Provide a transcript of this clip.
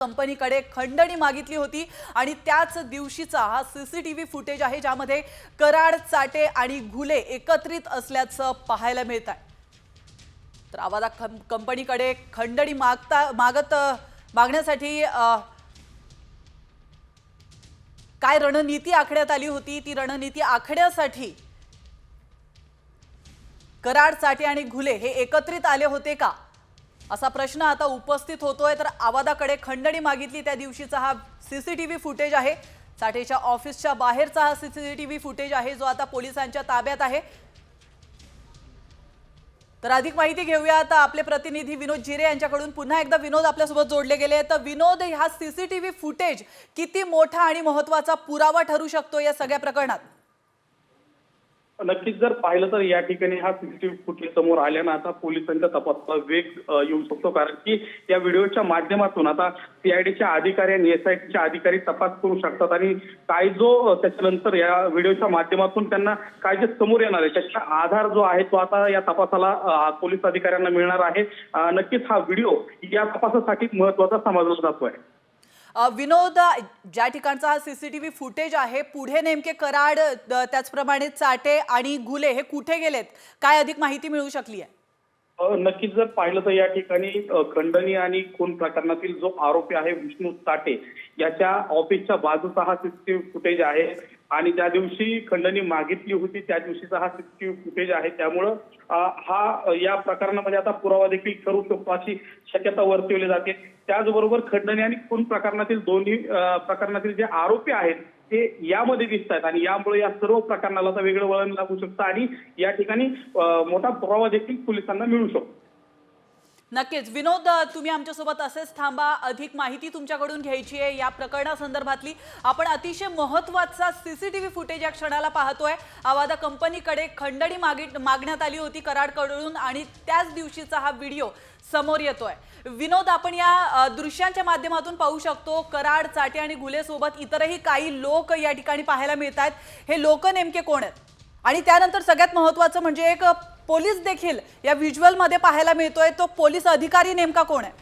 कंपनीकडे खंडणी मागितली होती आणि त्याच दिवशीचा हा सीसीटीव्ही फुटेज आहे ज्यामध्ये कराड, चाटे आणि घुले एकत्रित असल्याचं पाहायला मिळत आहे। तर आवादा कंपनीकडे खंडणी मागण्यासाठी काय रणनीती आखण्यात आली होती, ती रणनीती आखण्यासाठी कराड, चाटे आणि घुले हे एकत्रित आले होते का असा प्रश्न आता उपस्थित होतोय। तर आवादाकडे खंडणी मागितली त्या दिवशीचा हा सीसीटीव्ही फुटेज आहे। चाटेच्या ऑफिसच्या बाहेरचा हा सीसीटीव्ही फुटेज आहे जो आता पोलिसांच्या ताब्यात आहे। तर अधिक माहिती घेऊया आता आपले प्रतिनिधी विनोद जिरे यांच्याकडून। पुन्हा एकदा विनोद आपल्यासोबत जोडले गेले। तर विनोद, हा सीसीटीव्ही फुटेज किती मोठा आणि महत्त्वाचा पुरावा ठरू शकतो या सगळ्या प्रकरणात? नक्कीच जर पाहिलं तर या ठिकाणी हा सीसीटीव्ही फुटेज समोर आल्यानं आता पोलिसांच्या तपासाला वेग येऊ शकतो, कारण की या व्हिडिओच्या माध्यमातून आता सीआयडीच्या अधिकारी आणि एसआयटीच्या अधिकारी तपास करू शकतात आणि काय जो त्याच्यानंतर या व्हिडिओच्या माध्यमातून त्यांना काय जे समोर येणार आहे त्याचा आधार जो आहे तो आता या तपासाला पोलीस अधिकाऱ्यांना मिळणार आहे। नक्कीच हा व्हिडिओ या तपासासाठी महत्त्वाचा समजला जातोय। विनोद, ज्या ठिकाणचा हा सीसीटीव्ही फुटेज आहे पुढे नेमके कराड, त्याचप्रमाणे चाटे आणि घुले हे कुठे गेलेत, काय अधिक माहिती मिळू शकली आहे? नक्कीच जर पाहिलं तर या ठिकाणी खंडणी आणि खून प्रकरणातील जो आरोपी आहे विष्णू चाटे याच्या ऑफिसच्या बाजूचा हा सीसीटीव्ही फुटेज आहे आणि ज्या दिवशी खंडणी मागितली होती त्या दिवशीचा हा सीसीटीव्ही फुटेज आहे। त्यामुळं हा या प्रकरणामध्ये आता पुरावा देखील ठरू शकतो अशी शक्यता वर्तवली जाते। त्याचबरोबर खंडणी आणि खून प्रकरणातील दोन्ही प्रकरणातील जे आरोपी आहेत ते यामध्ये दिसत आहेत आणि यामुळे या सर्व प्रकरणाला आता वेगळं वळण लागू शकतं आणि या ठिकाणी मोठा पुरावा देखील पोलिसांना मिळू शकतो। नक्कीच विनोद, तुम्ही आमच्यासोबत असेच थांबा। अधिक माहिती तुमच्याकडून घ्यायची आहे या प्रकरणासंदर्भातली। आपण अतिशय महत्त्वाचा सीसीटीव्ही फुटेज या क्षणाला पाहतोय। आवादा कंपनीकडे खंडणी मागण्यात आली होती कराडकडून आणि त्याच दिवशीचा हा व्हिडिओ समोर येतोय। विनोद, आपण या दृश्यांच्या माध्यमातून पाहू शकतो कराड, चाटे आणि घुले सोबत इतरही काही लोक या ठिकाणी पाहायला मिळतात। हे लोक नेमके कोण आहेत? आणि त्यानंतर सगळ्यात महत्त्वाचं म्हणजे एक पोलीस देखील या व्हिज्युअल मध्ये पाहायला मिळतोय। तो पोलीस अधिकारी नेमका कोण आहे?